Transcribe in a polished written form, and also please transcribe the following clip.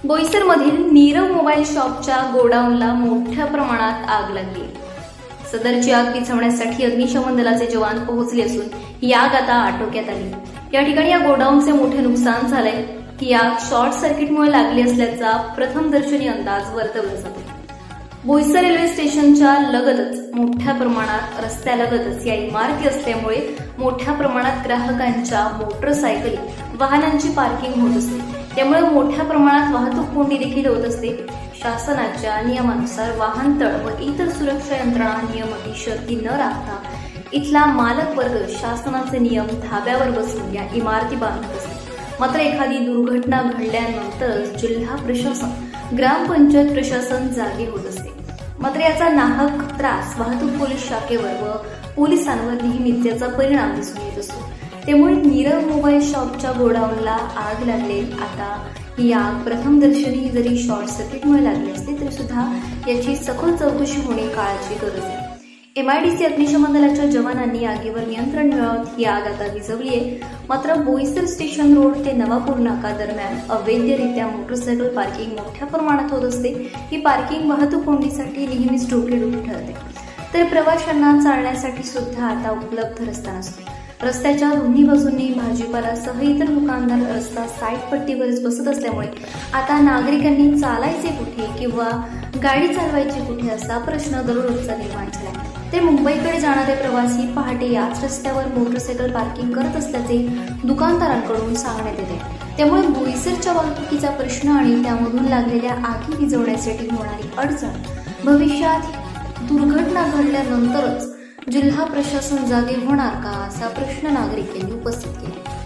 बोईसरमधील Nirav mobile शॉपच्या गोडाऊनला मोठ्या प्रमाणात आग लागली। सदरची आग विझवण्यासाठी अग्निशमन दलाचे जवान पोहोचले असून ही आग आता आटोक्यात आली। या ठिकाणी या गोडाऊनचे मोठे नुकसान झालंय। ही आग शॉर्ट सर्किटमुळे लागली असल्याचा प्रथमदर्शनी अंदाज वर्तवला जातो। बोईसर रेल्वे स्टेशनच्या लगतच मोठ्या प्रमाणात रस्त्यालगतच या इमारती असल्यामुळे मोठ्या प्रमाणात ग्राहकांच्या मोटरसायकली वाहनांची पार्किंग होत असते। त्यामुळे मोठ्या प्रमाणात वाहतूक कोंडी देखील होत असते। शासनाच्या नियमानुसार वाहनतळ व इतर सुरक्षा यंत्रणा नियम अटी शर्ती न राखता इथला मालक वर्ग शासनाचे नियम धाब्यावर बसवून या इमारती बांधत असते। मात्र एखादी दुर्घटना घडल्यानंतर जिल्हा प्रशासन, ग्रामपंचायत प्रशासन जागे होत असते। मात्र याचा नाहक त्रास वाहतूक पोलीस शाखेवर व पोलिसांवर नेहमीच याचा परिणाम दिसून येत असतो। त्यामुळे नीरव मोबाईल शॉपच्या गोडाऊनला आग लागली। आता ही आग प्रथमदर्शनी जरी शॉर्ट सर्किटमुळे लागली असली तरी सुद्धा याची सखोल चौकशी होणे काळाची गरज आहे। MIDC अग्निशमन दलाच्या जवानांनी आगीवर नियंत्रण मिळवत ही आग आता विझवली आहे। मात्र बोईसर स्टेशन रोड ते नवापूर नाका दरम्यान अवैधरित्या मोटरसायकल पार्किंग मोठ्या प्रमाणात होत असते। ही पार्किंग वाहतूक कोंडीसाठी नेहमीच डोकेदुखी ठरते। तर प्रवाशांना चालण्यासाठी सुद्धा आता उपलब्ध रस्ता नसतो। रस्त्याच्या दोन्ही बाजूंनी भाजीपालासह इतर दुकानदार रस्ता साईड पट्टीवरच बसत असल्यामुळे आता नागरिकांनी चालायचे कुठे किंवा गाडी चालवायची कुठे असा प्रश्न दररोजचा निर्माण झाला। ते मुंबईकडे जाणारे प्रवासी पहाटे याच रस्त्यावर मोटरसायकल पार्किंग करत असल्याचे दुकानदारांकडून सांगण्यात येते। त्यामुळे बोईसरच्या वाहतुकीचा प्रश्न आणि त्यामधून लागलेल्या आगी विझवण्यासाठी होणारी अडचण भविष्यात दुर्घटना घडल्यानंतरच जिल्हा प्रशासन जागे होणार का असा प्रश्न नागरिकांनी उपस्थित केला।